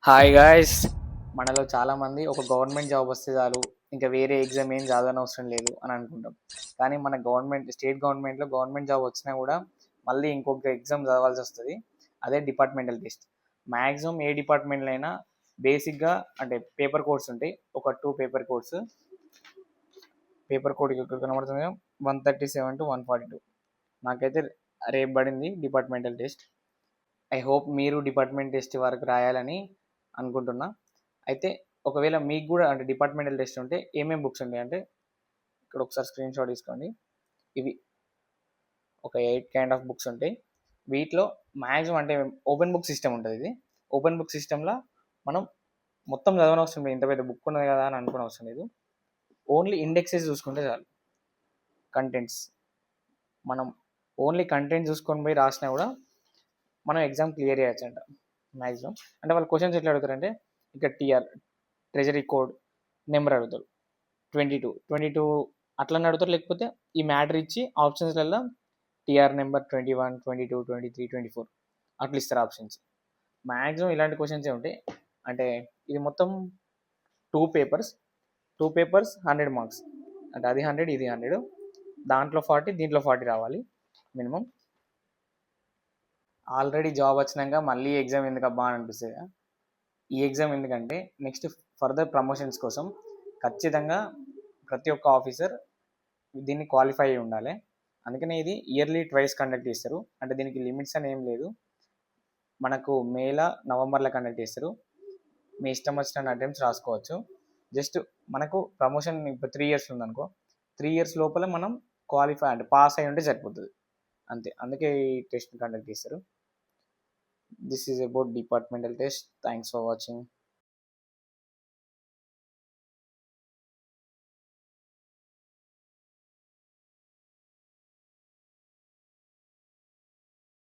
Hi guys. మనలో చాలామంది ఒక గవర్నమెంట్ జాబ్ వస్తే చాలు, ఇంకా వేరే ఎగ్జామ్ ఏం చదవనవసరం లేదు అని అనుకుంటాం. కానీ మన స్టేట్ గవర్నమెంట్లో గవర్నమెంట్ జాబ్ వచ్చినా కూడా మళ్ళీ ఇంకొక ఎగ్జామ్ చదవాల్సి వస్తుంది. అదే డిపార్ట్మెంటల్ టెస్ట్. మ్యాక్సిమం ఏ డిపార్ట్మెంట్లో అయినా బేసిక్గా అంటే పేపర్ కోడ్స్ ఉంటాయి. ఒక 2 పేపర్ కోడ్స్. పేపర్ కోడ్ ఇక్కడ కనబడుతుంది 137 to 142. నాకైతే రేపు పడింది డిపార్ట్మెంటల్ టెస్ట్. ఐ హోప్ మీరు డిపార్ట్మెంట్ టెస్ట్ వరకు రాయాలని అనుకుంటున్నా. అయితే ఒకవేళ మీకు కూడా అంటే డిపార్ట్మెంటల్ టెస్ట్ ఉంటే ఏమేమి బుక్స్ ఉంటాయి అంటే ఇక్కడ ఒకసారి స్క్రీన్ షాట్ తీసుకోండి. ఇవి ఒక 8 కైండ్ ఆఫ్ బుక్స్ ఉంటాయి. వీటిలో మ్యాక్సిమం అంటే ఓపెన్ బుక్ సిస్టమ్ ఉంటుంది. ఇది ఓపెన్ బుక్ సిస్టంలో మనం మొత్తం చదవనవసరం లేదు. ఇంత పెద్ద బుక్ ఉన్నది కదా అని అనుకునే అవసరం లేదు. ఓన్లీ ఇండెక్సెస్ చూసుకుంటే చాలు. కంటెంట్స్ మనం ఓన్లీ కంటెంట్ చూసుకొని పోయి రాసినా కూడా మనం ఎగ్జామ్ క్లియర్ చేయొచ్చు అంట మ్యాక్సిమం. అంటే వాళ్ళు క్వశ్చన్స్ ఎట్లా అడుగుతారంటే ఇక్కడ ట్రెజరీ కోడ్ నెంబర్ అడుగుతారు 22 అట్లా అడుగుతారు. లేకపోతే ఈ మ్యాటర్ ఇచ్చి ఆప్షన్స్లలో టీఆర్ నెంబర్ 21, 22, 23, 24 అట్లా ఇస్తారు ఆప్షన్స్. మ్యాక్సిమం ఇలాంటి క్వశ్చన్సే ఉంటాయి. అంటే ఇది మొత్తం 2 పేపర్స్ 100 మార్క్స్. అంటే అది 100 ఇది 100, దాంట్లో 40 దీంట్లో 40 రావాలి మినిమం. ఆల్రెడీ జాబ్ వచ్చినాక మళ్ళీ ఎగ్జామ్ ఎందుకు అబ్బా అని అనిపిస్తుంది. ఈ ఎగ్జామ్ ఎందుకంటే నెక్స్ట్ ఫర్దర్ ప్రమోషన్స్ కోసం ఖచ్చితంగా ప్రతి ఒక్క ఆఫీసర్ దీన్ని క్వాలిఫై అయి ఉండాలి. అందుకనే ఇది ఇయర్లీ ట్వైస్ కండక్ట్ చేస్తారు. అంటే దీనికి లిమిట్స్ అని ఏం లేదు. మనకు మేల నవంబర్లో కండక్ట్ చేస్తారు. మీ ఇష్టం వచ్చిన అటెంప్ట్స్ రాసుకోవచ్చు. జస్ట్ మనకు ప్రమోషన్ ఇప్పుడు 3 years ఉందనుకో, 3 years లోపల మనం క్వాలిఫై అంటే పాస్ అయి ఉంటే సరిపోతుంది అంతే. అందుకే ఈ టెస్ట్ కండక్ట్ చేస్తారు. This is about departmental test. Thanks for watching.